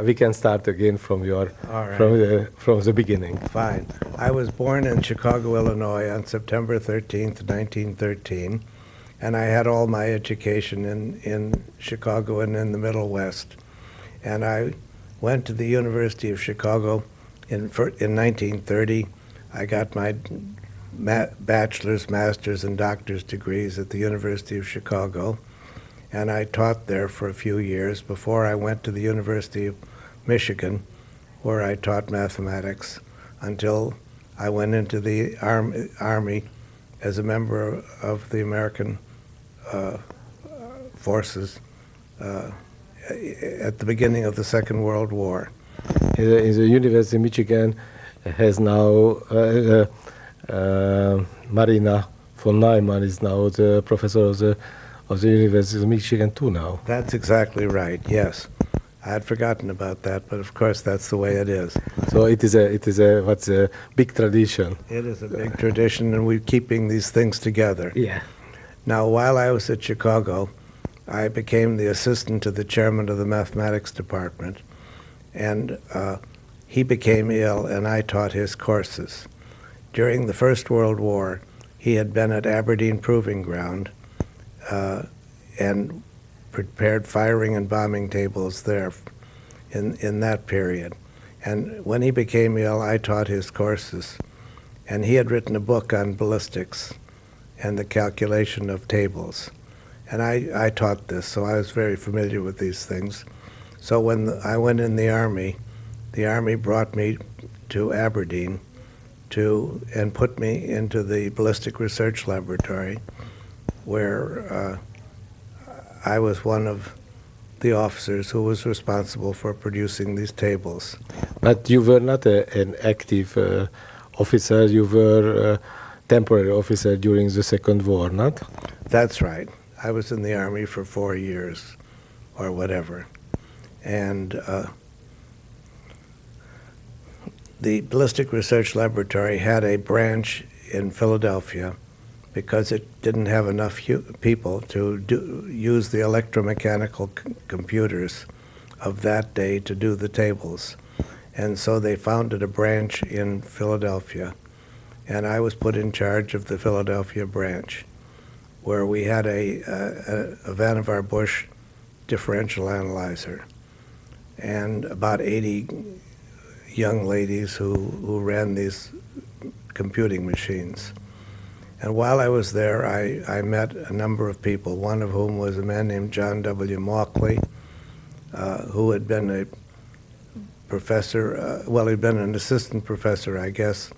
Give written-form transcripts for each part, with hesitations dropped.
we can start again from your All right. from the beginning. Fine. I was born in Chicago, Illinois on September 13th, 1913, and I had all my education in Chicago and in the Middle West. And I went to the University of Chicago in 1930. I got my bachelor's, master's, and doctor's degrees at the University of Chicago, and I taught there for a few years before I went to the University of Michigan, where I taught mathematics until I went into the Army as a member of the American forces at the beginning of the Second World War. In the University of Michigan has now Marina von Neumann is now the professor of the University of Michigan too now. That's exactly right, yes. I had forgotten about that, but of course that's the way it is. So it is a what's a big tradition. It is a big tradition, and we're keeping these things together. Yeah. Now, while I was at Chicago, I became the assistant to the chairman of the mathematics department, and he became ill, and I taught his courses. During the First World War, he had been at Aberdeen Proving Ground and prepared firing and bombing tables there in that period. And when he became ill, I taught his courses. And he had written a book on ballistics and the calculation of tables. And I taught this, so I was very familiar with these things. So when I went in the Army brought me to Aberdeen and put me into the Ballistic Research Laboratory, where I was one of the officers who was responsible for producing these tables. But you were not an active officer, you were a temporary officer during the Second War, not? That's right. I was in the Army for 4 years, or whatever. And the Ballistic Research Laboratory had a branch in Philadelphia because it didn't have enough people to use the electromechanical computers of that day to do the tables. And so they founded a branch in Philadelphia, and I was put in charge of the Philadelphia branch, where we had a Vannevar Bush differential analyzer and about 80 young ladies who ran these computing machines. And while I was there, I met a number of people, one of whom was a man named John W. Mauchley, who had been a professor, he'd been an assistant professor, I guess,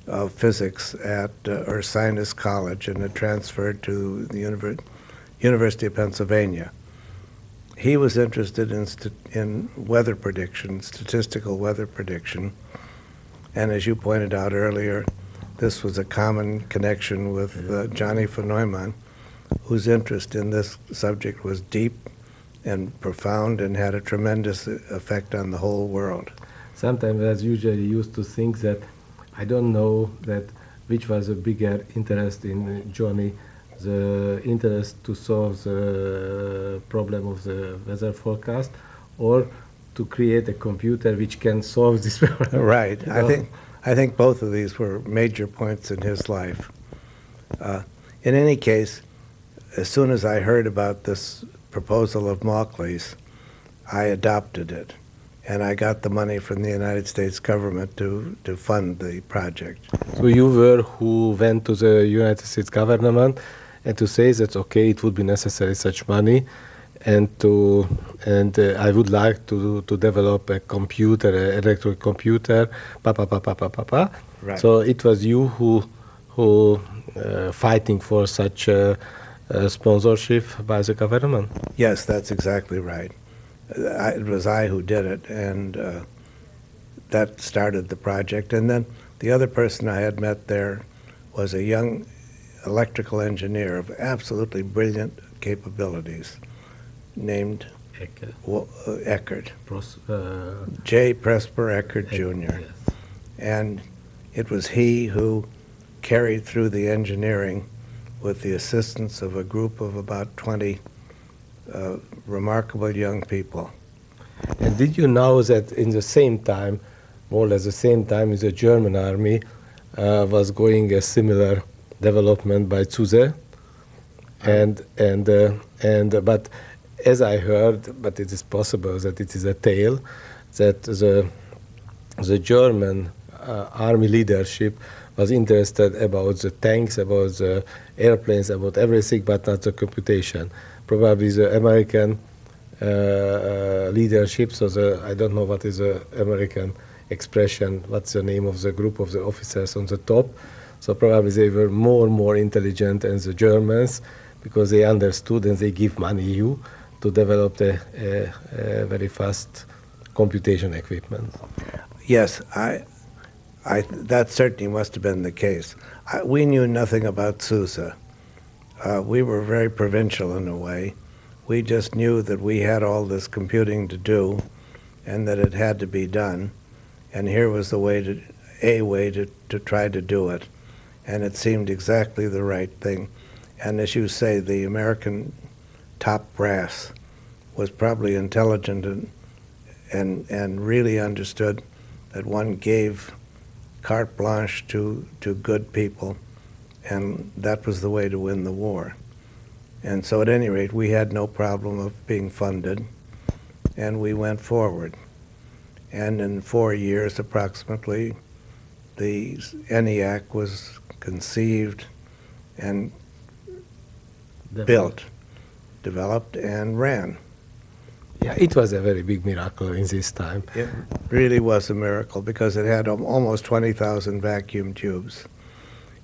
of physics at Ursinus College and had transferred to the University of Pennsylvania. He was interested in weather prediction, statistical weather prediction, and as you pointed out earlier, this was a common connection with Johnny von Neumann, whose interest in this subject was deep and profound and had a tremendous effect on the whole world. Sometimes I usually used to think that I don't know that which was a bigger interest in Johnny, the interest to solve the problem of the weather forecast, or to create a computer which can solve this problem. Right. I think both of these were major points in his life. In any case, as soon as I heard about this proposal of Mauchley's, I adopted it, and I got the money from the United States government to fund the project. So you were who went to the United States government and to say that, okay, it would be necessary such money, and I would like to develop a computer, an electronic computer, Right. So it was you who fighting for such sponsorship by the government? Yes, that's exactly right. It was I who did it, and that started the project. And then the other person I had met there was a young electrical engineer of absolutely brilliant capabilities named Eckert. J. Presper Eckert Jr. Yes. And it was he who carried through the engineering with the assistance of a group of about 20 remarkable young people. And did you know that in the same time, more or less the same time, the German army was going a similar development by Zuse, but as I heard, but it is possible that it is a tale, that the German army leadership was interested about the tanks, about the airplanes, about everything, but not the computation. Probably the American leadership, so I don't know what is the American expression, what's the name of the group of the officers on the top. So probably they were more intelligent than the Germans, because they understood and they give money you to develop a very fast computation equipment. Yes, that certainly must have been the case. We knew nothing about Zuse. We were very provincial in a way. We just knew that we had all this computing to do and that it had to be done. And here was the way to try to do it. And it seemed exactly the right thing. And as you say, the American top brass was probably intelligent and really understood that one gave carte blanche to good people, and that was the way to win the war. And so at any rate, we had no problem of being funded, and we went forward. And in 4 years approximately, the ENIAC was conceived and developed and ran. Yeah, it was a very big miracle in this time. It really was a miracle because it had almost 20,000 vacuum tubes.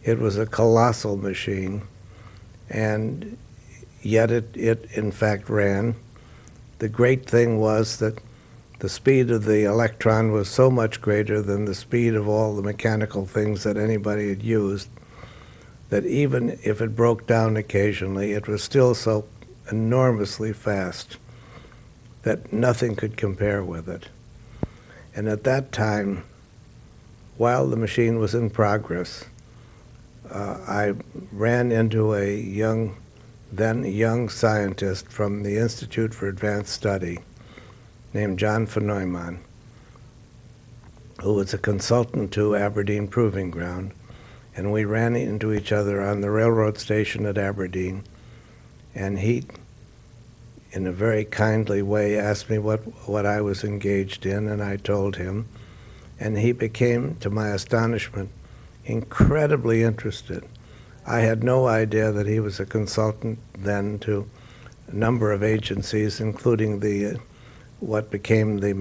It was a colossal machine, and yet it in fact ran. The great thing was that the speed of the electron was so much greater than the speed of all the mechanical things that anybody had used, that even if it broke down occasionally, it was still so enormously fast that nothing could compare with it. And at that time, while the machine was in progress, I ran into a then young scientist from the Institute for Advanced Study named John von Neumann, who was a consultant to Aberdeen Proving Ground, and we ran into each other on the railroad station at Aberdeen, and he, in a very kindly way, asked me what I was engaged in, and I told him, and he became, to my astonishment, incredibly interested. I had no idea that he was a consultant then to a number of agencies, including what became the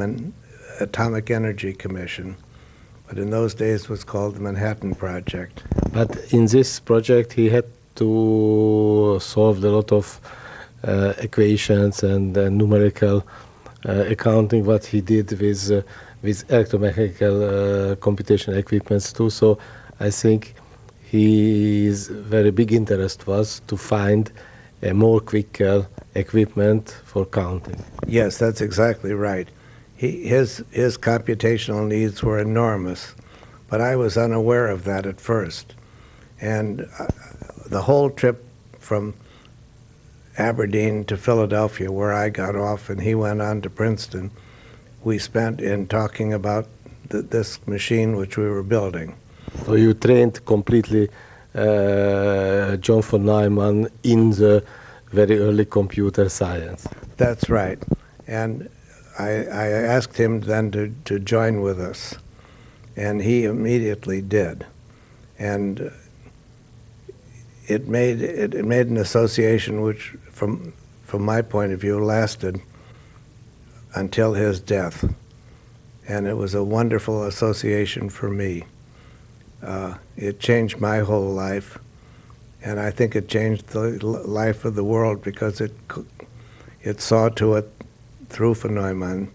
Atomic Energy Commission, but in those days was called the Manhattan Project. But in this project he had to solve a lot of equations and numerical accounting, what he did with electromechanical computation equipments too. So I think his very big interest was to find a more quicker equipment for counting. Yes, that's exactly right. His computational needs were enormous, but I was unaware of that at first. And the whole trip from Aberdeen to Philadelphia, where I got off and he went on to Princeton, we spent in talking about this machine which we were building. So you trained completely John von Neumann in the very early computer science. That's right. And I asked him then to join with us, and he immediately did. And it made an association which, from my point of view, lasted until his death. And it was a wonderful association for me. It changed my whole life, and I think it changed the life of the world because it saw to it, through von Neumann,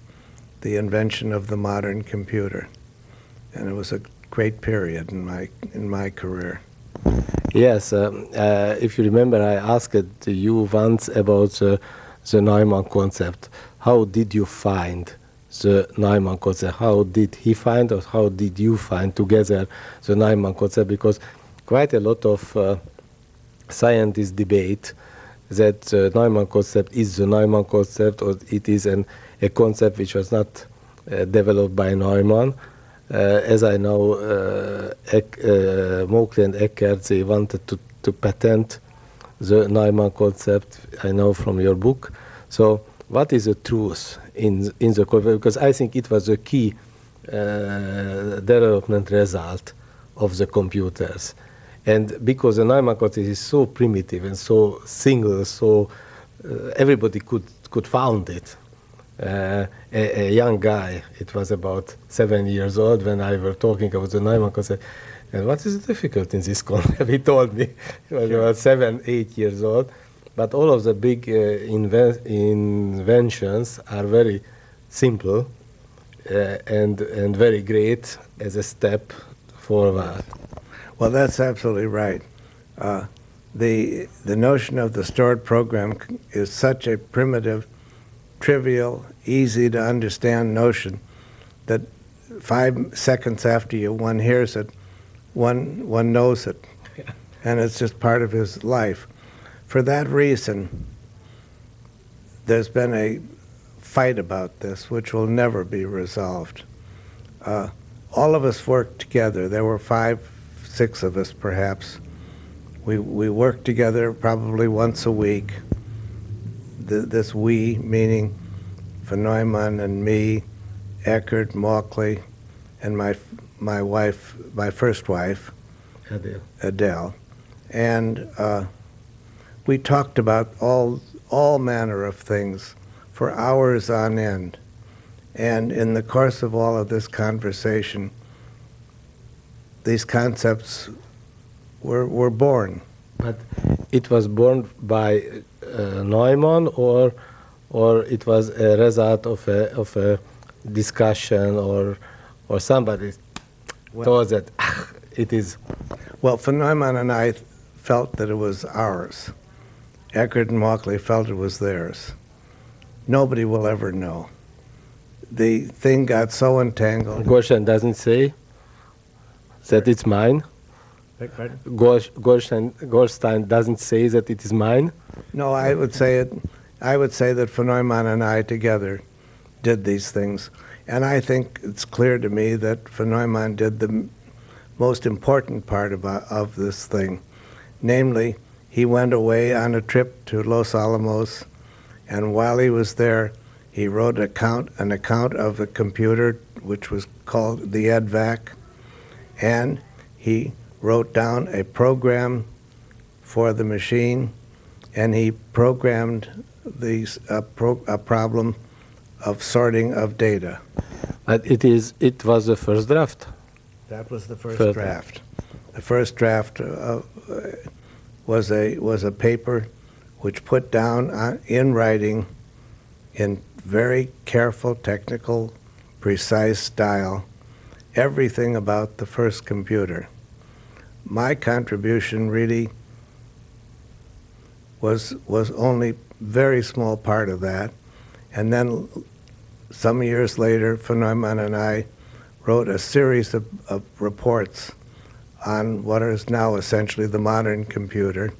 the invention of the modern computer. And it was a great period in my career. Yes, if you remember, I asked you once about the Neumann concept. How did you find the Neumann concept? How did he find, or how did you find together the Neumann concept? Because quite a lot of scientists debate that the Neumann concept is the Neumann concept, or it is a concept which was not developed by Neumann. As I know, Moakley and Eckert, they wanted to patent the Neumann concept, I know from your book. So what is the truth in the concept? Because I think it was a key development result of the computers. And because the Neumann concept is so primitive and so single, so everybody could found it. A young guy, it was about 7 years old when I were talking about the Neumann concept. And what is the difficulty in this concept? He told me he was about 7, 8 years old. But all of the big inventions are very simple and very great as a step forward. Well, that's absolutely right. The notion of the stored program is such a primitive, trivial, easy to understand notion that 5 seconds after one hears it, one knows it, and it's just part of his life. For that reason, there's been a fight about this, which will never be resolved. All of us worked together. There were 5, 6 of us, perhaps. We worked together probably once a week. This we, meaning von Neumann and me, Eckert, Moakley, and my wife, my first wife, Adele. And we talked about all manner of things for hours on end. And in the course of all of this conversation, these concepts were born. But it was born by Neumann, or it was a result of a discussion, or somebody thought that it is. Well, von Neumann and I felt that it was ours. Eckert and Moakley felt it was theirs. Nobody will ever know. The thing got so entangled. Goldstine doesn't say that it's mine. Goldstine doesn't say that it is mine. No, I would say it. I would say that von Neumann and I together did these things, and I think it's clear to me that von Neumann did the most important part of this thing, namely, he went away on a trip to Los Alamos, and while he was there, he wrote an account of the computer, which was called the EDVAC, and he wrote down a program for the machine, and he programmed a problem of sorting of data. But it was the first draft. That was the first draft. The first draft was a paper which put down in writing, in very careful, technical, precise style, everything about the first computer. My contribution really was only very small part of that, and then some years later, von Neumann and I wrote a series of reports on what is now essentially the modern computer,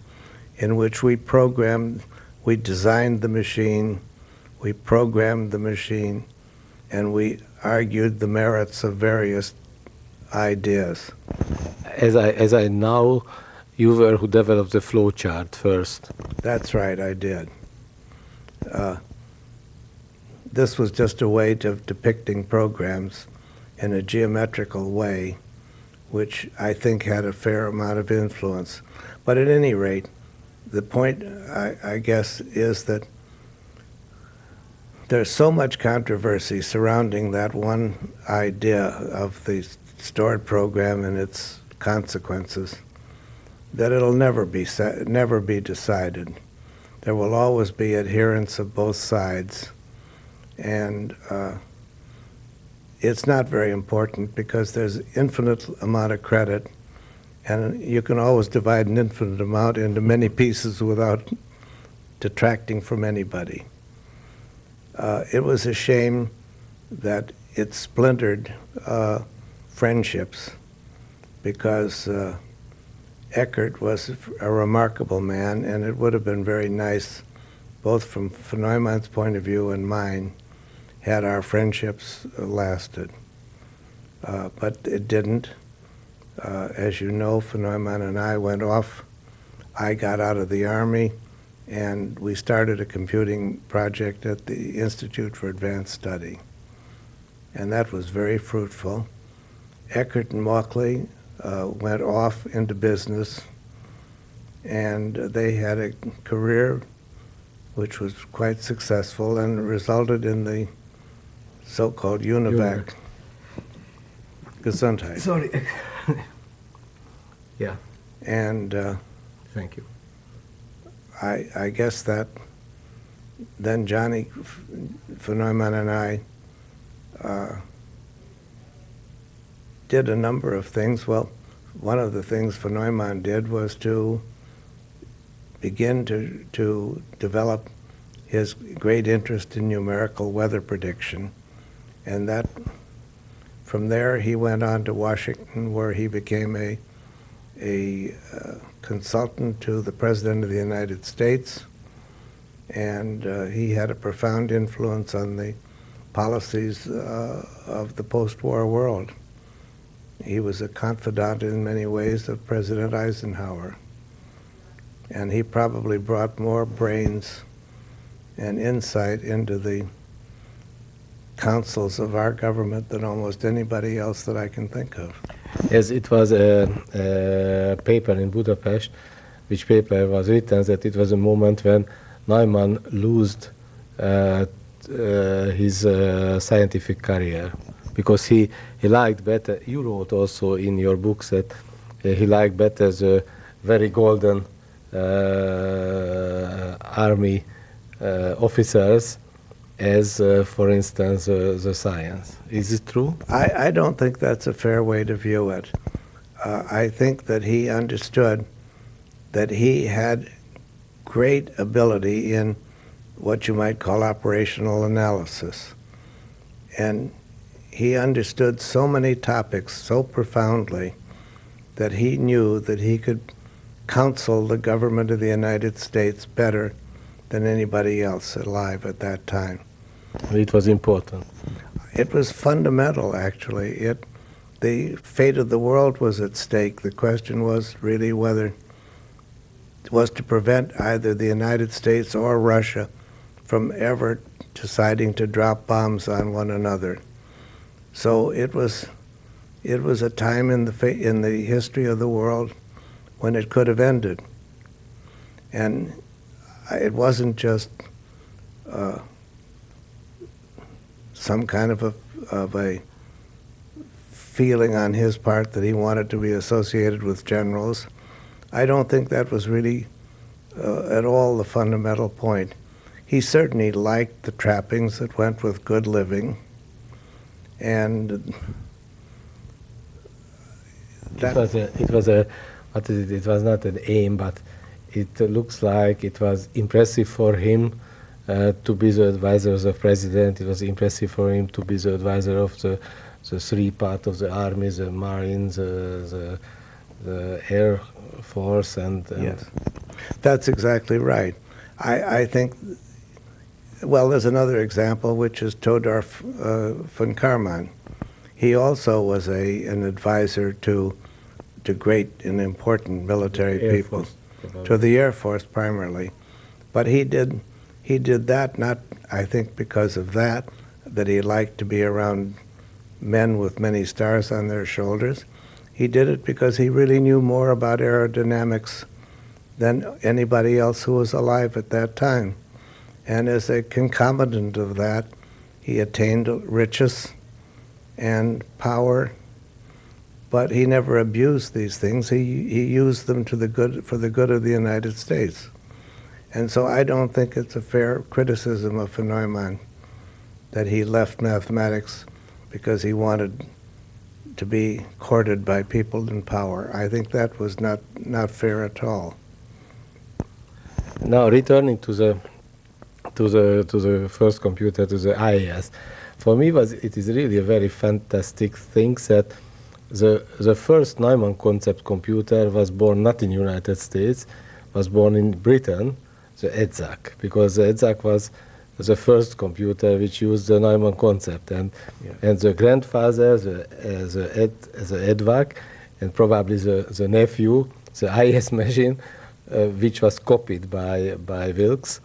in which we designed the machine, we programmed the machine, and we argued the merits of various ideas. As I know, you were who developed the flowchart first. That's right, I did. This was just a way of depicting programs in a geometrical way, which I think had a fair amount of influence. But at any rate, the point, I guess, is that there's so much controversy surrounding that one idea of the stored program and its consequences that it'll never be decided. There will always be adherents of both sides, and it's not very important because there's infinite amount of credit, and you can always divide an infinite amount into many pieces without detracting from anybody. It was a shame that it splintered friendships, because Eckert was a remarkable man, and it would have been very nice, both from von Neumann's point of view and mine, had our friendships lasted. But it didn't. As you know, von Neumann and I went off. I got out of the Army, and we started a computing project at the Institute for Advanced Study. And that was very fruitful. Eckert and Walkley went off into business, and they had a career which was quite successful and resulted in the so-called UNIVAC. Gesundheit. Sorry. Yeah. And thank you. I guess that then Johnny von Neumann and I did a number of things. Well, one of the things von Neumann did was to begin to develop his great interest in numerical weather prediction. And that, from there, he went on to Washington, where he became a consultant to the President of the United States, and he had a profound influence on the policies of the post-war world. He was a confidant in many ways of President Eisenhower, and he probably brought more brains and insight into the councils of our government than almost anybody else that I can think of. Yes, it was a paper in Budapest, which paper was written that it was a moment when Neumann lost his scientific career, because he liked better. You wrote also in your books that he liked better the very golden army officers as, for instance, the science. Is it true? I don't think that's a fair way to view it. I think that he understood that he had great ability in what you might call operational analysis. And he understood so many topics so profoundly that he knew that he could counsel the government of the United States better than anybody else alive at that time. It was important. It was fundamental, actually. The fate of the world was at stake. The question was really whether it was to prevent either the United States or Russia from ever deciding to drop bombs on one another. So it was a time in the history of the world when it could have ended. And it wasn't just some kind of a feeling on his part that he wanted to be associated with generals. I don't think that was really at all the fundamental point. He certainly liked the trappings that went with good living, and it was not an aim, but it looks like it was impressive for him to be the advisor of the president. It was impressive for him to be the advisor of the three parts of the army, the Marines, the Air Force, and yes, that's exactly right. I think, well, there's another example, which is Todor von Karman. He also was an advisor to great and important military people, to the Air Force primarily. But he did that not, I think, because of that he liked to be around men with many stars on their shoulders. He did it because he really knew more about aerodynamics than anybody else who was alive at that time. And as a concomitant of that, he attained riches and power, but he never abused these things. He used them for the good of the United States. And so I don't think it's a fair criticism of von Neumann that he left mathematics because he wanted to be courted by people in power. I think that was not fair at all. Now, returning to the first computer, to the IAS, for me it is really a very fantastic thing that The first Neumann concept computer was born not in United States, was born in Britain, the EDSAC, because the EDSAC was the first computer which used the Neumann concept, and the grandfather, the EDVAC, and probably the nephew, the IS machine, which was copied by Wilkes,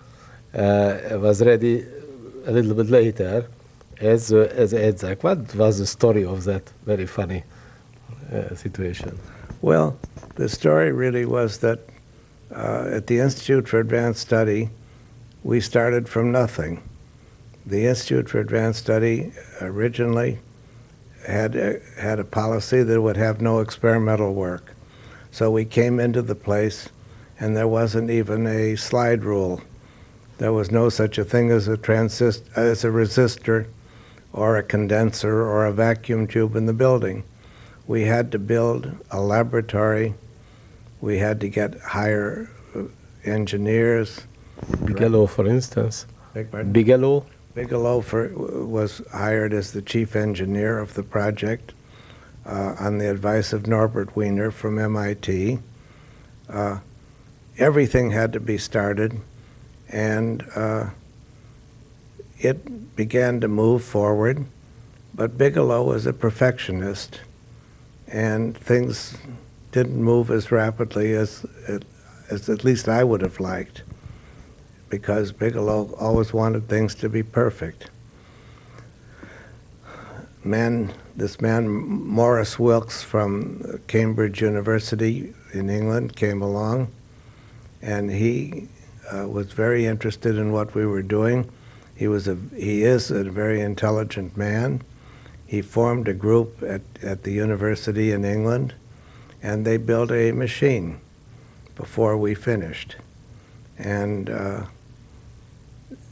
was ready a little bit later as EDSAC. What was the story of that very funny situation? Well, the story really was that at the Institute for Advanced Study, we started from nothing. The Institute for Advanced Study originally had a policy that would have no experimental work. So we came into the place, and there wasn't even a slide rule. There was no such a thing as a resistor or a condenser or a vacuum tube in the building. We had to build a laboratory. We had to hire engineers. Bigelow, for instance. Bigelow was hired as the chief engineer of the project on the advice of Norbert Wiener from MIT. Everything had to be started, and it began to move forward. But Bigelow was a perfectionist, and things didn't move as rapidly as at least I would have liked, because Bigelow always wanted things to be perfect. This man, Maurice Wilkes from Cambridge University in England, came along, and he was very interested in what we were doing. He is a very intelligent man. He formed a group at the university in England, and they built a machine before we finished. And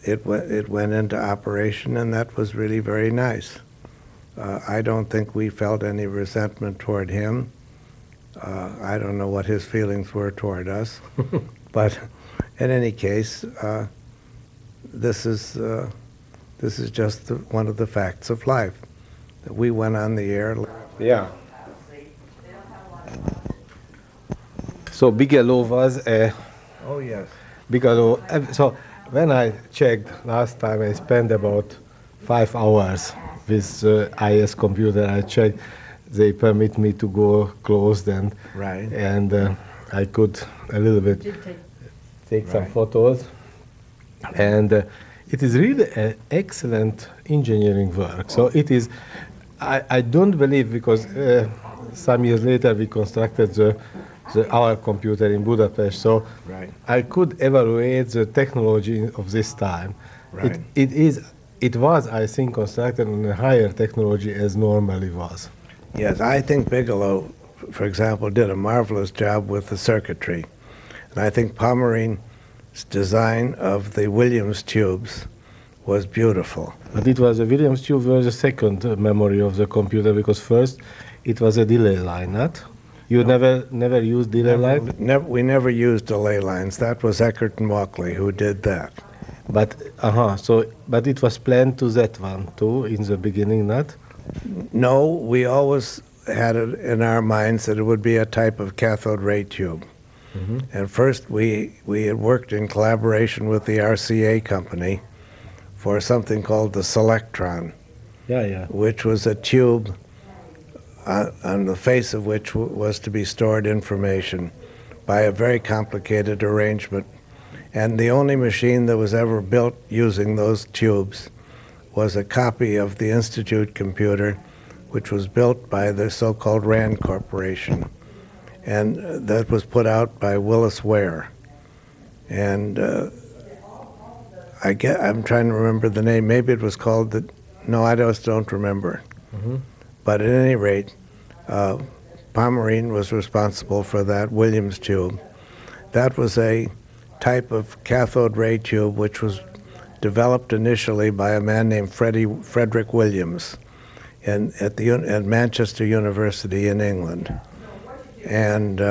it went into operation, and that was really very nice. I don't think we felt any resentment toward him. I don't know what his feelings were toward us. But in any case, this is just one of the facts of life. We went on the air. Yeah. So Bigelow was a... Oh, yes. Bigelow, so when I checked last time, I spent about 5 hours with IS computer. I checked, they permit me to go closed, and I could a little bit take some photos. And it is really an excellent engineering work. So it is, I don't believe, because some years later we constructed our computer in Budapest, so I could evaluate the technology of this time. Right. It was, I think, constructed on a higher technology as normally was. Yes, I think Bigelow, for example, did a marvelous job with the circuitry. And I think Pomerin's design of the Williams tubes was beautiful. But it was a Williams tube was the second memory of the computer, because first it was a delay line, not? You never used delay line? We never used delay lines. That was Eckert and Walkley who did that. But but it was planned to that one too in the beginning, not? No, we always had it in our minds that it would be a type of cathode ray tube. Mm-hmm. And first we had worked in collaboration with the RCA company for something called the Selectron, which was a tube on the face of which was to be stored information by a very complicated arrangement. And the only machine that was ever built using those tubes was a copy of the Institute computer, which was built by the so-called RAND Corporation. And that was put out by Willis Ware. And I'm trying to remember the name. Maybe it was called no, I just don't remember. Mm-hmm. But at any rate, Pomerin was responsible for that Williams tube. That was a type of cathode ray tube which was developed initially by a man named Frederick Williams at Manchester University in England. And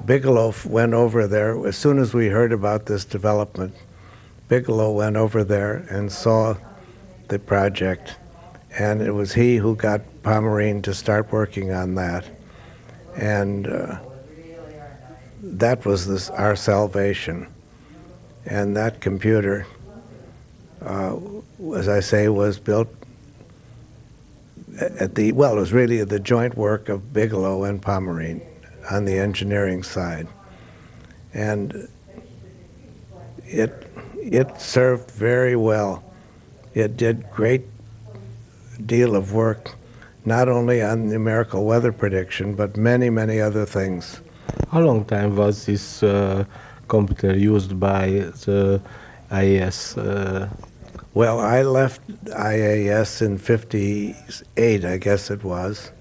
Bigelow went over there. As soon as we heard about this development, Bigelow went over there and saw the project, and it was he who got Pomerene to start working on that. And that was our salvation. And that computer, as I say, was built at it was really the joint work of Bigelow and Pomerene on the engineering side. And it served very well. It did great deal of work, not only on numerical weather prediction, but many, many other things. How long time was this computer used by the IAS? Well, I left IAS in '58, I guess it was,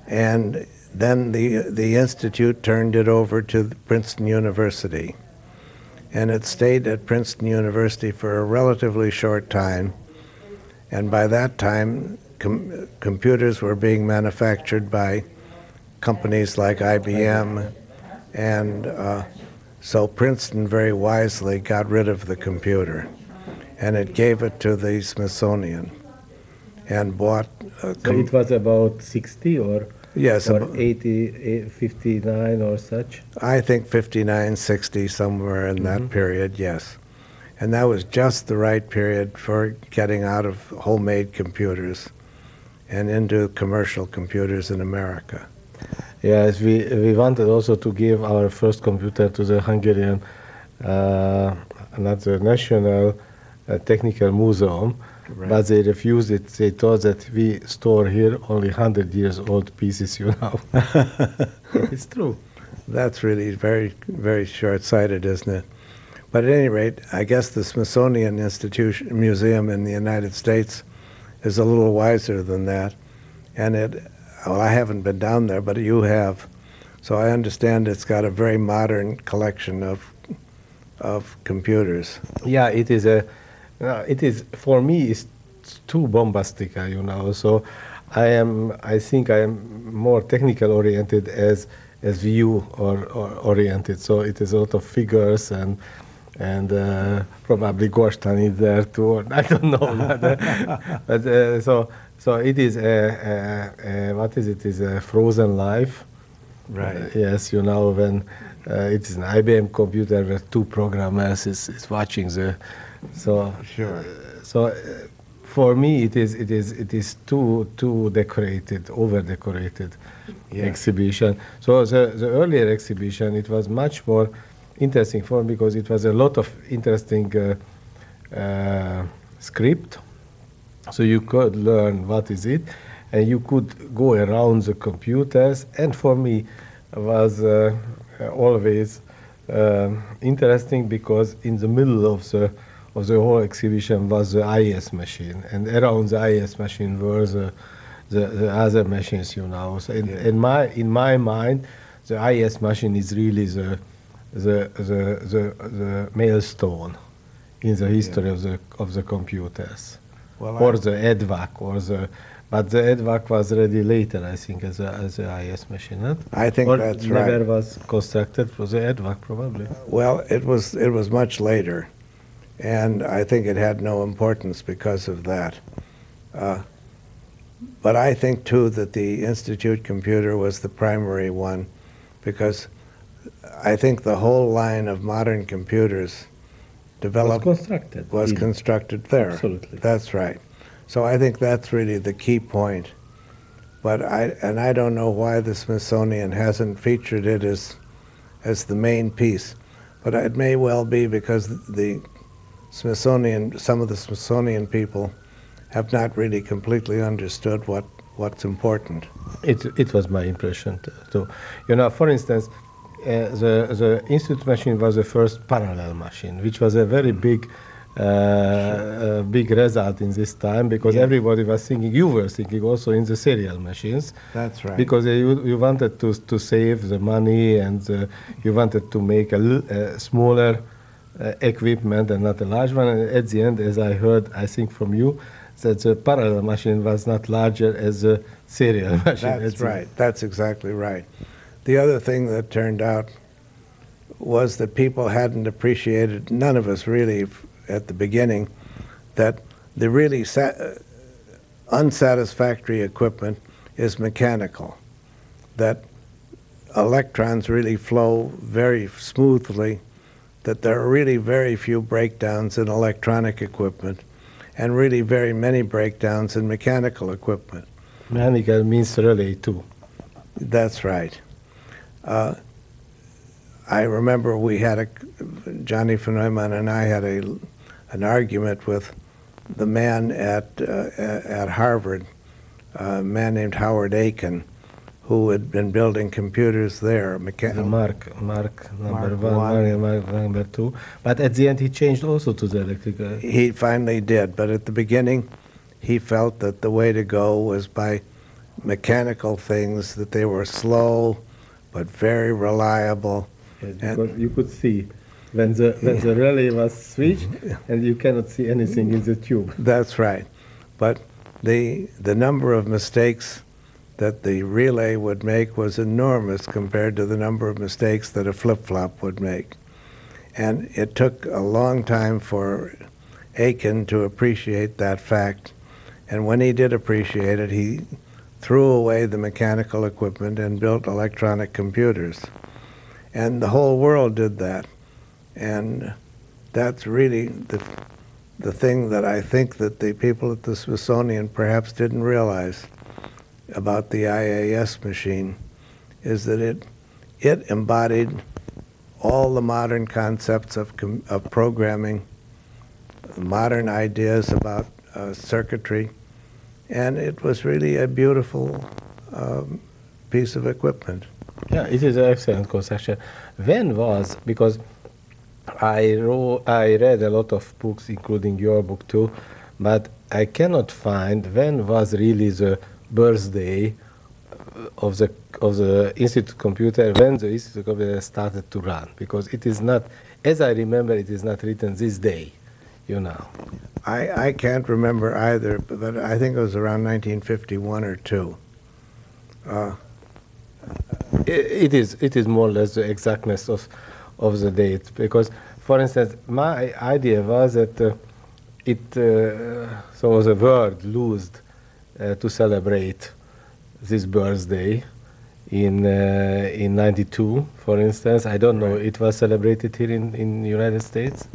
and then the institute turned it over to Princeton University, and it stayed at Princeton University for a relatively short time, and by that time computers were being manufactured by companies like IBM, and so Princeton very wisely got rid of the computer, and it gave it to the Smithsonian and bought so it was about 60 or yes, or 80, 59 or such? I think 59, 60, somewhere in that period, yes. And that was just the right period for getting out of homemade computers and into commercial computers in America. Yes, we wanted also to give our first computer to the Hungarian, not the National Technical Museum, Right. but they refused it. They thought that we store here only 100 years old pieces, you know. It's true. That's really very, very short-sighted, isn't it? But at any rate, I guess the Smithsonian Museum in the United States is a little wiser than that. And well, I haven't been down there, but you have. So I understand it's got a very modern collection of computers. Yeah, it is for me it's too bombastic, you know. So I think I am more technical oriented as view or oriented. So it is a lot of figures and probably Goldstine is there too. Or I don't know, but so it is what is it? Is a frozen life. Right. Yes, you know, when it is an IBM computer where two programmers is watching the. So Sure. For me it is too decorated, over decorated exhibition. So the earlier exhibition, it was much more interesting for me because it was a lot of interesting script. So you could learn what is it, and you could go around the computers. And for me, was always interesting because in the middle of the whole exhibition was the IS machine, and around the IS machine were the other machines, you know. So in my mind, the IS machine is really the milestone in the history of the computers. Well, or the EDVAC, but the EDVAC was ready later, I think, as a IS machine. Huh? I think or that's never right. was constructed for the EDVAC, probably. Well, it was much later, and I think it had no importance because of that. But I think too that the Institute computer was the primary one, because I think the whole line of modern computers developed was constructed there. Absolutely. That's right. So I think that's really the key point. But I don't know why the Smithsonian hasn't featured it as the main piece. But it may well be because some of the Smithsonian people have not really completely understood what's important. It was my impression too. You know, for instance, the Institute machine was the first parallel machine, which was a very big big result in this time, because everybody was thinking, you were thinking also in the serial machines. That's right. Because you wanted to save the money, and you wanted to make a smaller equipment and not a large one. And at the end, as I heard, I think from you, that the parallel machine was not larger as a serial machine. That's right. That's exactly right. The other thing that turned out was that people hadn't appreciated, none of us really at the beginning, that the really unsatisfactory equipment is mechanical, that electrons really flow very smoothly, that there are really very few breakdowns in electronic equipment, and really very many breakdowns in mechanical equipment. Mechanical means relay too. That's right. I remember we had Johnny von Neumann and I had an argument with the man at Harvard, a man named Howard Aiken, who had been building computers there. Mark number one, Mark number two. But at the end he changed also to the electrical. He finally did, but at the beginning he felt that the way to go was by mechanical things, that they were slow but very reliable. Yes, because you could see when the relay was switched, and you cannot see anything in the tube. That's right. But the number of mistakes that the relay would make was enormous compared to the number of mistakes that a flip-flop would make. And it took a long time for Aiken to appreciate that fact. And when he did appreciate it, he threw away the mechanical equipment and built electronic computers. And the whole world did that. And that's really the thing that I think that the people at the Smithsonian perhaps didn't realize about the IAS machine, is that it embodied all the modern concepts of programming, modern ideas about circuitry, and it was really a beautiful piece of equipment. Yeah, it is an excellent conception. When was, because I read a lot of books, including your book too, but I cannot find when was really the birthday of the Institute computer, when the Institute computer started to run, because it is not, as I remember, it is not written this day, you know. I can't remember either, but I think it was around 1951 or 2. It is more or less the exactness of the date, because, for instance, my idea was that so the world used to celebrate this birthday in 92, for instance. I don't know, it was celebrated here in the United States?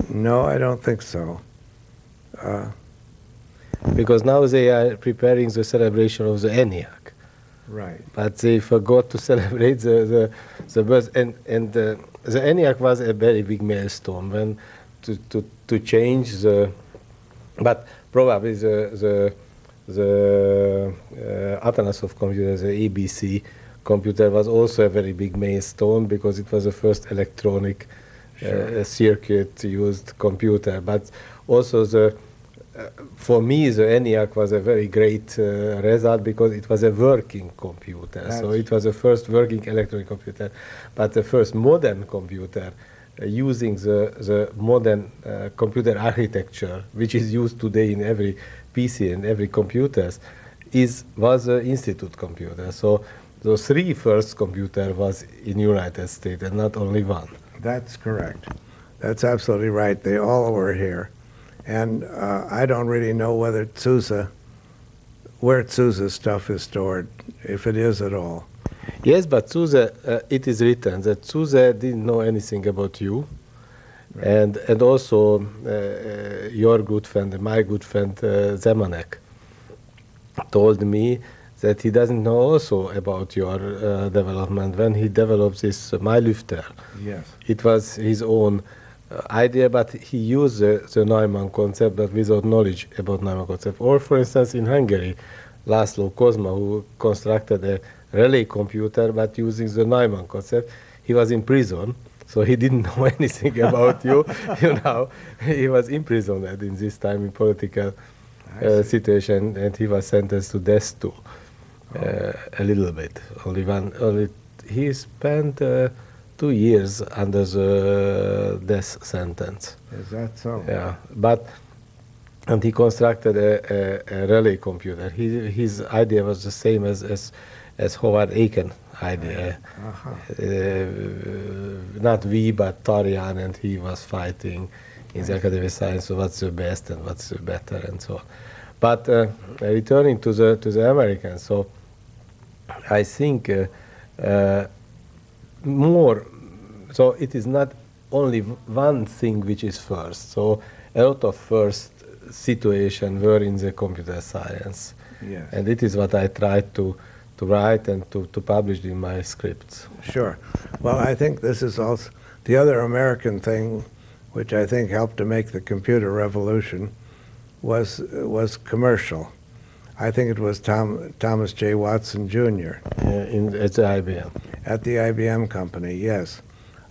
No, I don't think so. Because now they are preparing the celebration of the ENIAC. Right. But they forgot to celebrate the birth, and the ENIAC was a very big milestone when to change the, but probably the Atanasov computer, the ABC computer, was also a very big milestone because it was the first electronic circuit used computer. But also for me, the ENIAC was a very great result because it was a working computer. So it was the first working electronic computer, but the first modern computer using the modern computer architecture, which is used today in every PC and every computers, was an institute computer. So the three first computer was in United States and not only one. That's correct. That's absolutely right. They all were here. And I don't really know where Sousa's stuff is stored, if it is at all. Yes, but Sousa, it is written that Sousa didn't know anything about you. Right. And also your good friend, my good friend Zemanek, told me that he doesn't know also about your development when he developed this Mailüfter. Yes. It was his own idea, but he used the Neumann concept, but without knowledge about Neumann concept. Or, for instance, in Hungary, László Kozma, who constructed a relay computer, but using the Neumann concept, he was in prison, so he didn't know anything about you. You know, he was imprisoned in this time in political situation, and he was sentenced to death too. A little bit, only he spent 2 years under the death sentence. Is that so? Yeah, and he constructed a relay computer. His idea was the same as Howard Aiken idea. Not we, but Tarjan, and he was fighting in the Academy of Science, so what's the best and what's the better and so on. But returning to the Americans, so I think more. So it is not only one thing which is first. So a lot of first situation were in the computer science. Yes. And it is what I tried to write and to publish in my scripts. Sure. Well, I think this is also the other American thing, which I think helped to make the computer revolution, was commercial. I think it was Thomas J. Watson Jr. At the IBM. At the IBM company, yes.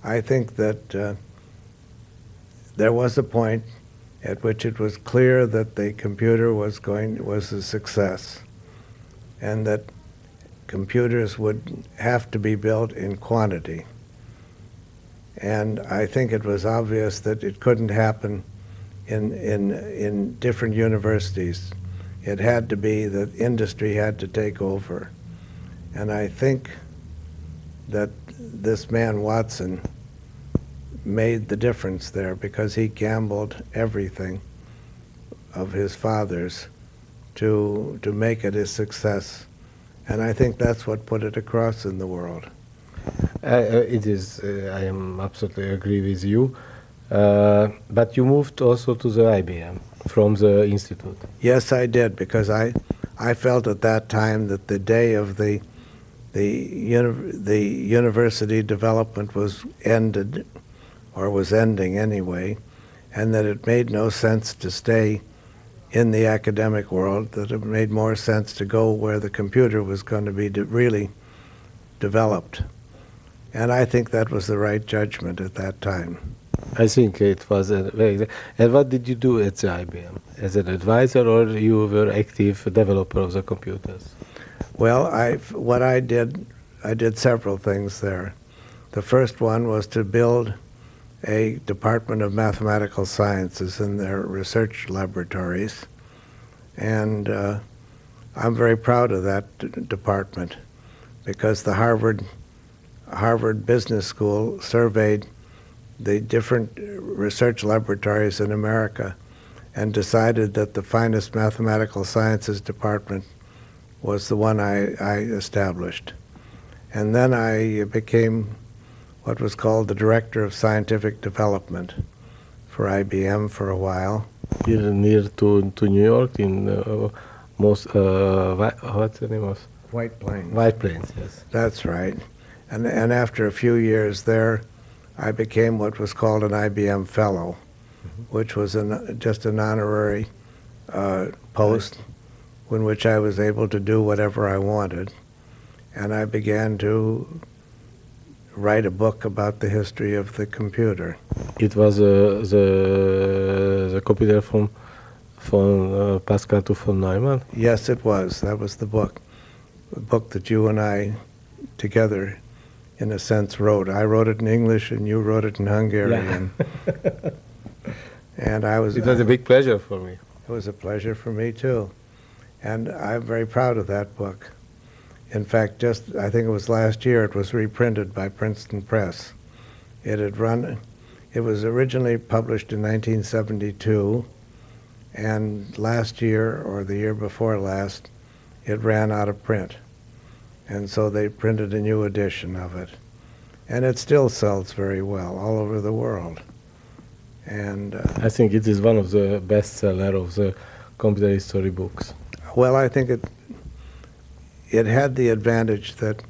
I think that there was a point at which it was clear that the computer was a success, and that computers would have to be built in quantity. And I think it was obvious that it couldn't happen in different universities. It had to be that industry had to take over. And I think that this man Watson made the difference there, because he gambled everything of his father's to make it a success. And I think that's what put it across in the world. It is, I am absolutely agree with you. But you moved also to the IBM from the institute. Yes, I did, because I felt at that time that the day of the university development was ended, or was ending anyway, and that it made no sense to stay in the academic world, that it made more sense to go where the computer was going to be really developed. And I think that was the right judgment at that time. I think it was a very... And what did you do at the IBM? As an advisor, or you were active developer of the computers? Well, I did several things there. The first one was to build a department of mathematical sciences in their research laboratories. And I'm very proud of that department, because the Harvard Business School surveyed the different research laboratories in America and decided that the finest mathematical sciences department was the one I established. And then I became what was called the Director of Scientific Development for IBM for a while. Here near to New York, in what's the name of? White Plains. White Plains, yes. That's right. And after a few years there, I became what was called an IBM Fellow, which was just an honorary post in which I was able to do whatever I wanted. And I began to write a book about the history of the computer. It was the computer from Pascal to von Neumann? Yes, it was. That was the book that you and I together, in a sense, wrote. I wrote it in English and you wrote it in Hungarian. Yeah. And it was a big pleasure for me. It was a pleasure for me too. And I'm very proud of that book. In fact, I think it was last year, it was reprinted by Princeton Press. It was originally published in 1972, and last year, or the year before last, it ran out of print. And so they printed a new edition of it. And it still sells very well all over the world. And I think it is one of the bestseller of the computer history books. Well, I think it had the advantage that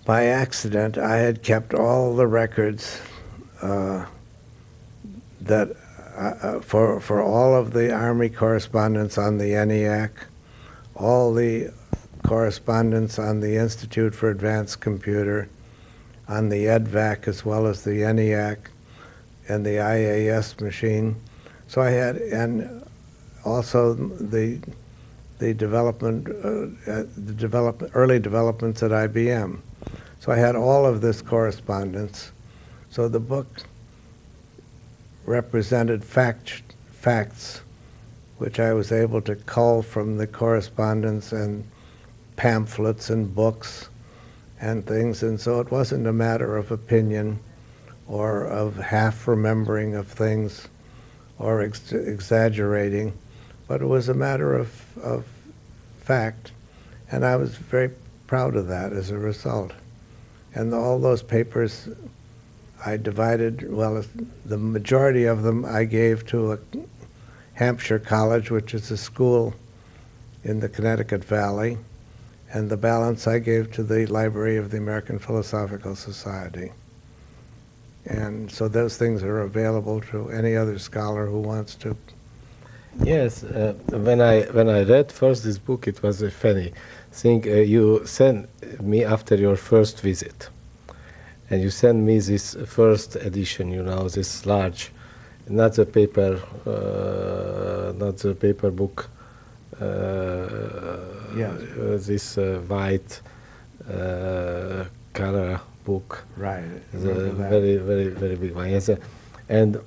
by accident I had kept all the records for all of the Army correspondence on the ENIAC, all the correspondence on the Institute for Advanced Computer, on the EDVAC as well as the ENIAC and the IAS machine. So I had, and also the early developments at IBM. So I had all of this correspondence. So the book represented facts which I was able to cull from the correspondence and pamphlets and books and things. And so it wasn't a matter of opinion or of half remembering of things or exaggerating, but it was a matter of fact, and I was very proud of that as a result. And all those papers I divided, well, the majority of them I gave to a Hampshire college, which is a school in the Connecticut Valley, and the balance I gave to the Library of the American Philosophical Society. And so those things are available to any other scholar who wants to. Yes, when I read first this book, it was a funny thing. You sent me after your first visit, and you sent me this first edition. You know, this large, not the paper book. Yes. This white color book. Right. The very big one. Yes, and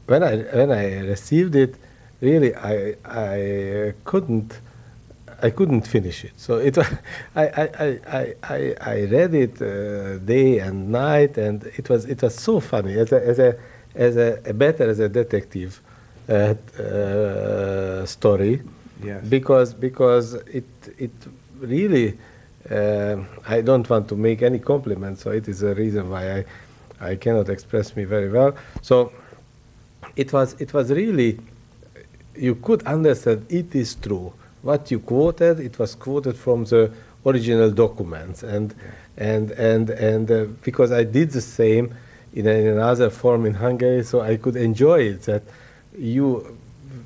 when I received it, really I couldn't finish it. So it was, I read it day and night, and it was so funny as a better as a detective story. Yes. Because it really, I don't want to make any compliments, so it is a reason why I cannot express me very well. So it was really, you could understand it is true. What you quoted, it was quoted from the original documents, and because I did the same in another form in Hungary, so I could enjoy it. That you,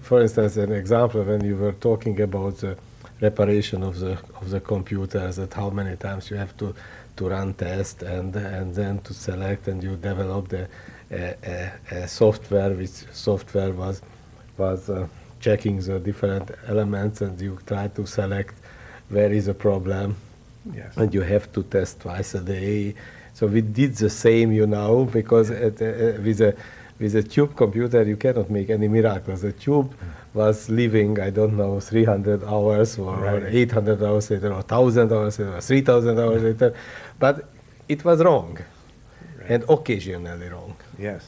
for instance, an example when you were talking about the reparation of the computers, that how many times you have to run tests and then to select, and you developed a software, which software was checking the different elements, and you try to select where is a problem. Yes. And you have to test twice a day. So we did the same, you know, because with a tube computer you cannot make any miracles. The tube was living, I don't know, 300 hours or 800 hours later, or 1,000 hours later, or 3,000 hours later, but it was wrong, and occasionally wrong. Yes,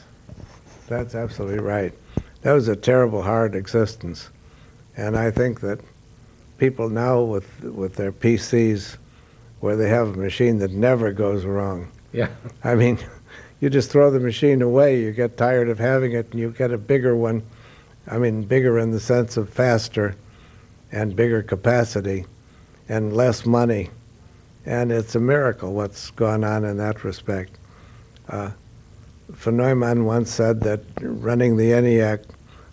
that's absolutely right. That was a terrible, hard existence. And I think that people now with their PCs, where they have a machine that never goes wrong. Yeah. I mean, you just throw the machine away, you get tired of having it, and you get a bigger one. I mean, bigger in the sense of faster and bigger capacity and less money. And it's a miracle what's gone on in that respect. Von Neumann once said that running the ENIAC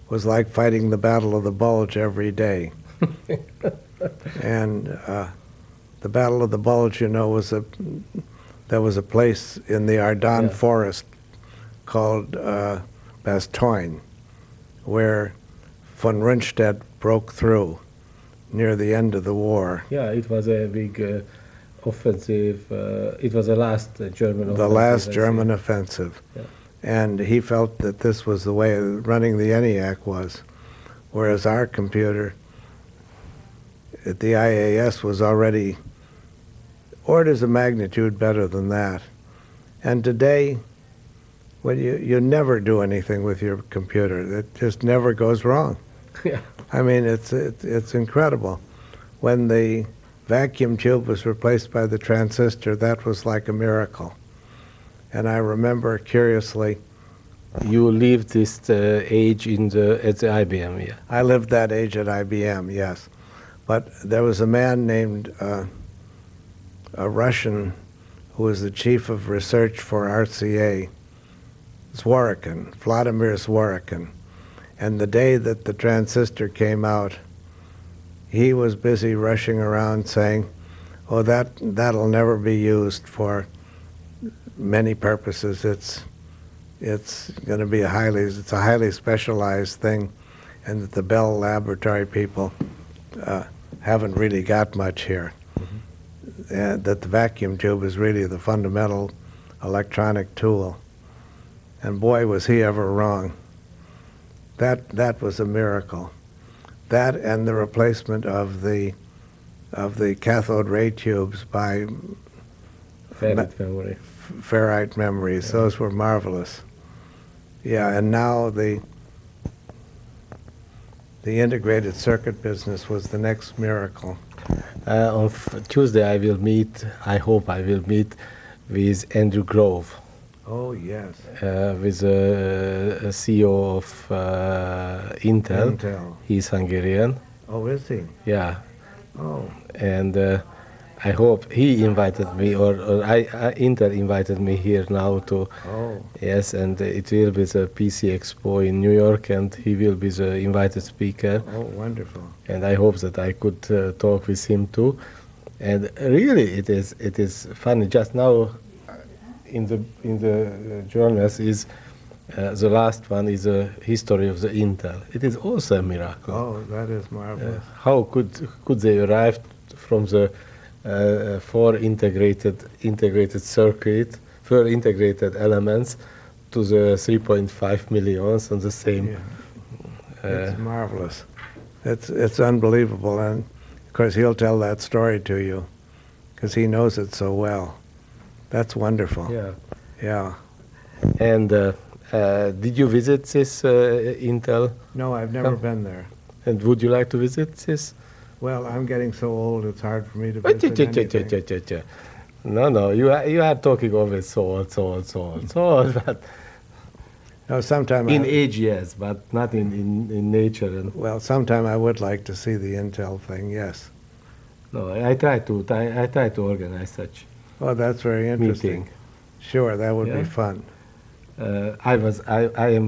was like fighting the Battle of the Bulge every day. And the Battle of the Bulge, you know, there was a place in the Ardennes forest called Bastogne, where von Rundstedt broke through near the end of the war. Yeah, it was a big offensive. It was the last German offensive. The last German offensive. Yeah. And he felt that this was the way running the ENIAC was, whereas our computer at the IAS was already orders of magnitude better than that. And today, well, you never do anything with your computer. It just never goes wrong. Yeah. I mean, it's incredible. When the vacuum tube was replaced by the transistor, that was like a miracle. And I remember curiously. You lived this age at the IBM, yeah. I lived that age at IBM, yes. But there was a man named a Russian who was the chief of research for RCA, Zworykin, Vladimir Zworykin. And the day that the transistor came out, he was busy rushing around saying, oh, that'll never be used for many purposes. It's going to be a highly specialized thing, and that the Bell Laboratory people haven't really got much here. Mm-hmm. And that the vacuum tube is really the fundamental electronic tool. And boy, was he ever wrong. That was a miracle. That and the replacement of the cathode ray tubes by ferrite memories. Yeah. Those were marvelous. Yeah, and now the the integrated circuit business was the next miracle. On Tuesday I hope I will meet with Andrew Grove, Oh, yes. with a CEO of Intel. Intel. He's Hungarian. Oh, is he? Yeah, Oh, and I hope he invited me, or Intel invited me here now to. oh, Yes, and it will be the PC Expo in New York, and he will be the invited speaker. oh, wonderful. And I hope that I could talk with him too. And really, it is funny. Just now, in the journals is the last one is a history of the Intel. It is also a miracle. Oh, that is marvelous. How could they arrive from the four integrated elements to the 3.5 millions on the same? Yeah. It's marvelous. It's unbelievable, and of course he'll tell that story to you because he knows it so well. That's wonderful. Yeah. Yeah. And did you visit this Intel? No, I've never been there. And would you like to visit this? Well, I'm getting so old; it's hard for me to visit anything. No, you are talking always so old, but No, sometime in age, yes, but not in nature. And well, sometime I would like to see the Intel thing. Yes. no, I try to organize such Oh, that's very interesting. meeting. Sure, that would Yeah. be fun. I am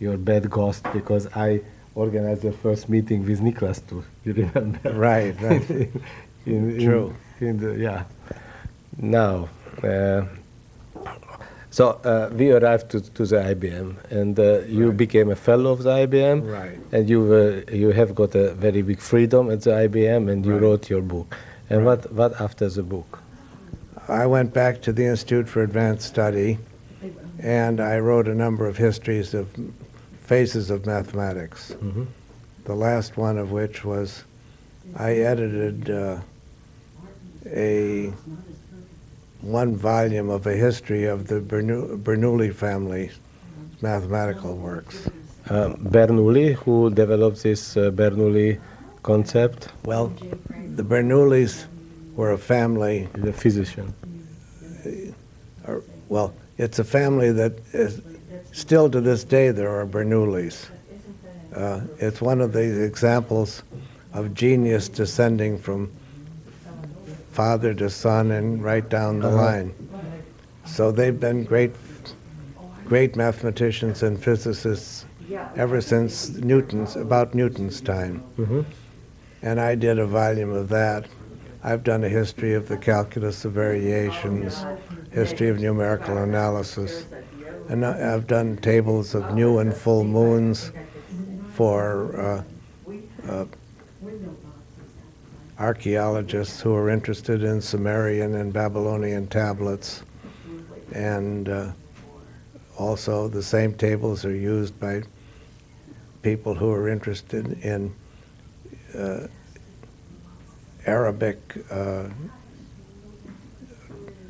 your bad ghost because I organized the first meeting with Niklas too. You remember? Right. Right. True. Yeah. Now, so we arrived to the IBM, and you Right. became a fellow of the IBM, Right. and you have got a very big freedom at the IBM, and you Right. wrote your book. And Right. what after the book? I went back to the Institute for Advanced Study, and I wrote a number of histories of phases of mathematics. Mhm. The last one of which was I edited one volume of a history of the Bernoulli family mathematical works. Bernoulli, who developed this Bernoulli concept, Well, the Bernoullis were a family. the physician. Well, it's a family that is still to this day there are Bernoullis. It's one of the examples of genius descending from father to son and right down the line. So they've been great mathematicians and physicists ever since about Newton's time. Mhm. And I did a volume of that. I've done a history of the calculus of variations, history of numerical analysis, and I've done tables of new and full moons for archaeologists who are interested in Sumerian and Babylonian tablets. And also the same tables are used by people who are interested in Arabic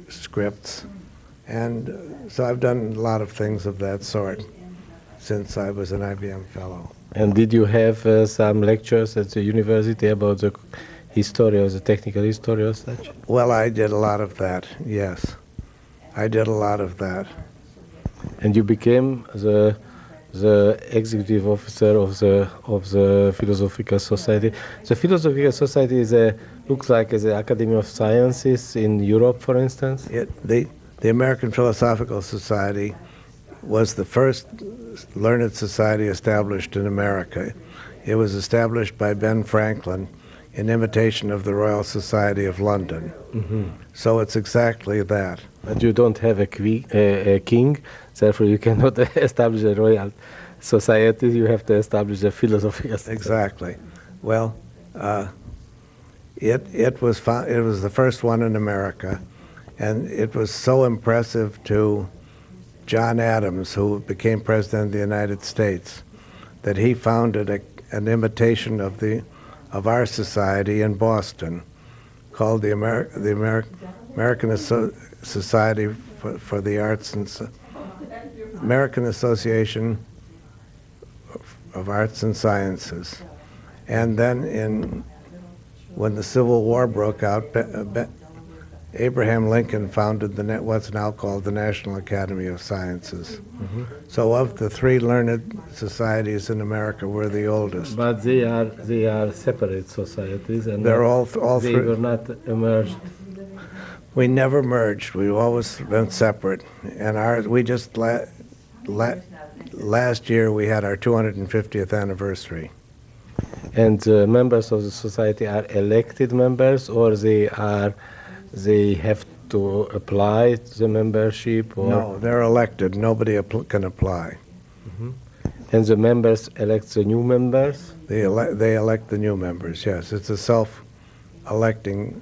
scripts. And so I've done a lot of things of that sort since I was an IBM fellow. And did you have some lectures at the university about the history or the technical history or such? Well, I did a lot of that, yes. I did a lot of that. And you became the executive officer of the Philosophical Society. The Philosophical Society looks like as an Academy of Sciences in Europe, for instance. The American Philosophical Society was the first learned society established in America. It was established by Ben Franklin in imitation of the Royal Society of London. Mm-hmm. So it's exactly that. But you don't have a king, therefore you cannot establish a royal society. You have to establish a philosophical society. Exactly. Well, it was the first one in America, and it was so impressive to John Adams, who became president of the United States, that he founded an imitation of our society in Boston, called the American Society for the Arts and American Association of Arts and Sciences. And then when the Civil War broke out, Abraham Lincoln founded what's now called the National Academy of Sciences. So of the three learned societies in America, we're the oldest. But they are separate societies, and They're all they three. were not merged. We never merged. We've always been separate. And we just last year we had our 250th anniversary. And members of the society are elected members, or they have to apply the membership? Or? No, they're elected. Nobody can apply. And the members elect the new members? They elect the new members, yes. It's a self-electing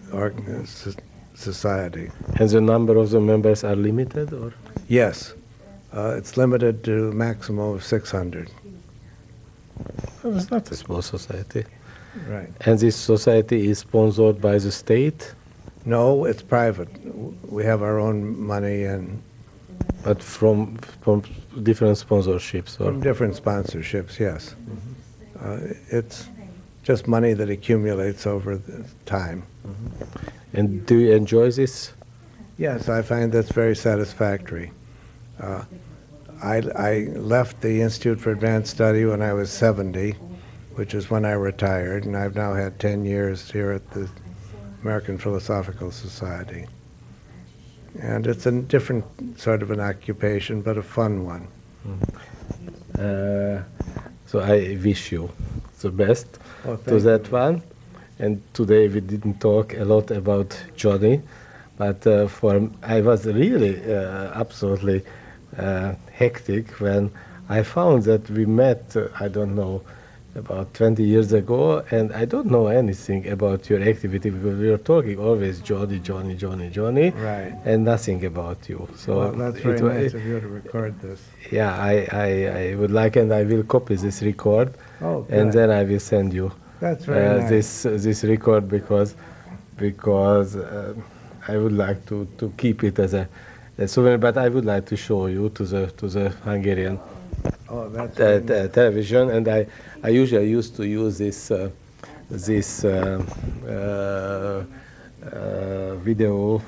society. And the number of the members are limited, or? Yes. It's limited to a maximum of 600. Well, it's not a small society. Right. And this society is sponsored by the state? No, it's private. We have our own money and But from different sponsorships? Or? from different sponsorships, yes. It's just money that accumulates over the time. And do you enjoy this? Yes, I find that's very satisfactory. I left the Institute for Advanced Study when I was 70, which is when I retired, and I've now had 10 years here at the American Philosophical Society. And it's a different sort of an occupation, but a fun one. So I wish you the best Oh, to that one. And today we didn't talk a lot about Johnny, but I was really absolutely hectic when I found that we met, I don't know, about 20 years ago, and I don't know anything about your activity because we were talking always Johnny, Right. and nothing about you. So Well, that's very nice of you to record this. yeah, I would like, and I will copy this record, Oh, and good. then I will send you That's very nice. this record because I would like to keep it as a souvenir, but I would like to show you to the Hungarian Oh, that's very nice. television, and I usually used to use this video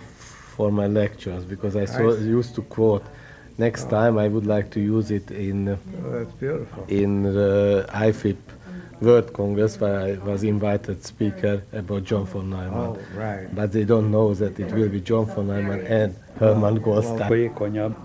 for my lectures because I used to quote. Next time I would like to use it in Oh, that's beautiful. the IFIP World Congress where I was invited speaker about John von Neumann. Oh, right. But they don't know that it will be John von Neumann and Herman Goldstine. Folyékonyabb.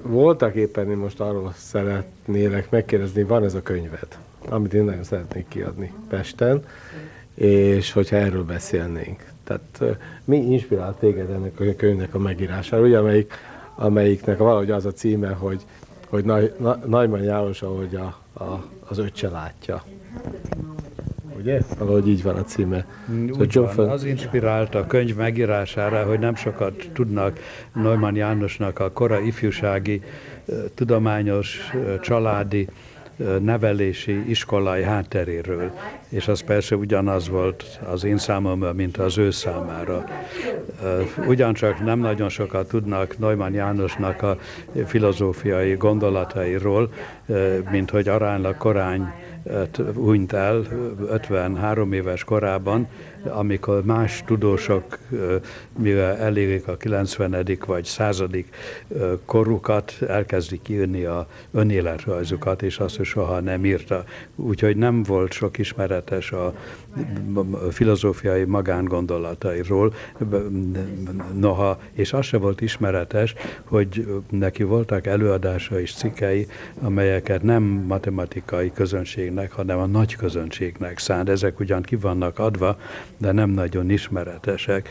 Voltak éppen én most arról szeretnélek megkérdezni, van ez a könyved, amit én nagyon szeretnék kiadni Pesten, és hogyha erről beszélnénk. Tehát mi inspirált téged ennek a könyvnek a megírására, ugye, amelyiknek valahogy az a címe, hogy Neumann János, ahogy az öccse látja. Ugye? Valahogy így van a címe. Úgy van, az inspirálta a könyv megírására, hogy nem sokat tudnak Neumann Jánosnak a korai ifjúsági, tudományos, családi, nevelési, iskolai hátteréről. És az persze ugyanaz volt az én számomra, mint az ő számára. Ugyancsak nem nagyon sokat tudnak Neumann Jánosnak a filozófiai gondolatairól, mint hogy aránylag korán hunyt el 53 éves korában, amikor más tudósok, mivel elérik a 90. vagy 100. korukat, elkezdik írni a önéletrajzukat, és azt soha nem írta. Úgyhogy nem volt sok ismeretes a filozófiai magángondolatairól, noha, és az se volt ismeretes, hogy neki voltak előadása és cikkei, amelyeket nem matematikai közönségnek, hanem a nagy közönségnek szánt. Ezek ugyan ki vannak adva, de nem nagyon ismeretesek.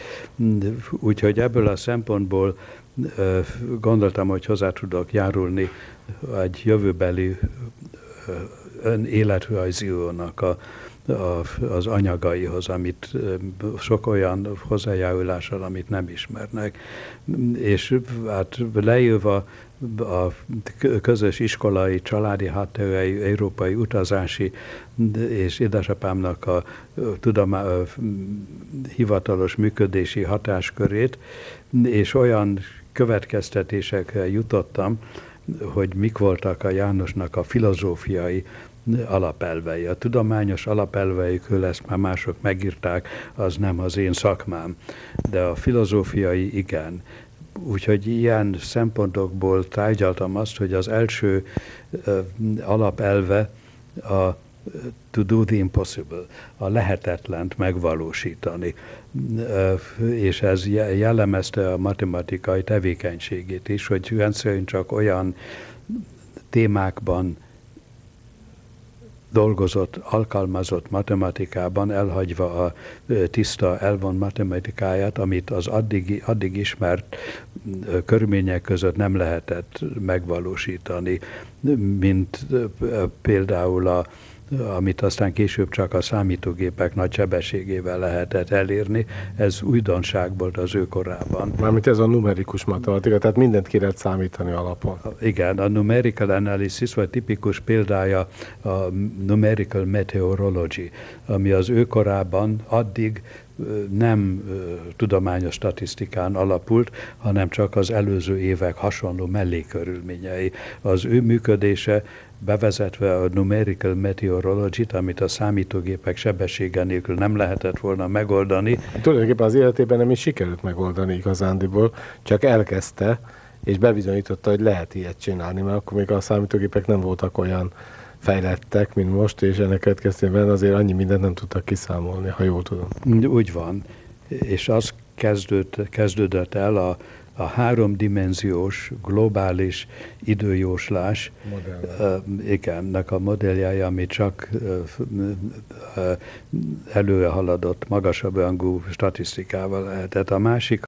Úgyhogy ebből a szempontból gondoltam, hogy hozzá tudok járulni egy jövőbeli életrajzírónak az anyagaihoz, amit sok olyan hozzájárulással, amit nem ismernek. És hát leírva a közös iskolai, családi hátterei, európai utazási és édesapámnak a hivatalos működési hatáskörét, és olyan következtetésekre jutottam, hogy mik voltak a Jánosnak a filozófiai alapelvei. A tudományos alapelveikről ezt már mások megírták, az nem az én szakmám, de a filozófiai igen. Úgyhogy ilyen szempontokból tárgyaltam azt, hogy az első alapelve a to do the impossible, a lehetetlent megvalósítani. És ez jellemezte a matematikai tevékenységét is, hogy rendszerint csak olyan témákban dolgozott, alkalmazott matematikában, elhagyva a tiszta, elvont matematikáját, amit az addig ismert körülmények között nem lehetett megvalósítani, mint például amit aztán később csak a számítógépek nagy sebességével lehetett elérni. Ez újdonság volt az ő korában. Mármint ez a numerikus matematika, tehát mindent ki lehet számítani alapon. Igen, a numerical analysis, vagy tipikus példája a numerical meteorology, ami az ő korában addig nem tudományos statisztikán alapult, hanem csak az előző évek hasonló mellékkörülményei. Az ő működése bevezetve a numerical meteorology-t, amit a számítógépek sebessége nélkül nem lehetett volna megoldani. Tulajdonképpen az életében nem is sikerült megoldani igazándiból, csak elkezdte, és bebizonyította, hogy lehet ilyet csinálni, mert akkor még a számítógépek nem voltak olyan fejlettek, mint most, és ennek következtében azért annyi mindent nem tudtak kiszámolni, ha jól tudom. Úgy van, és az kezdődött el a háromdimenziós, globális időjóslás, igennek a modelljája, ami csak előre haladott, magasabb rangú statisztikával lehetett. A másik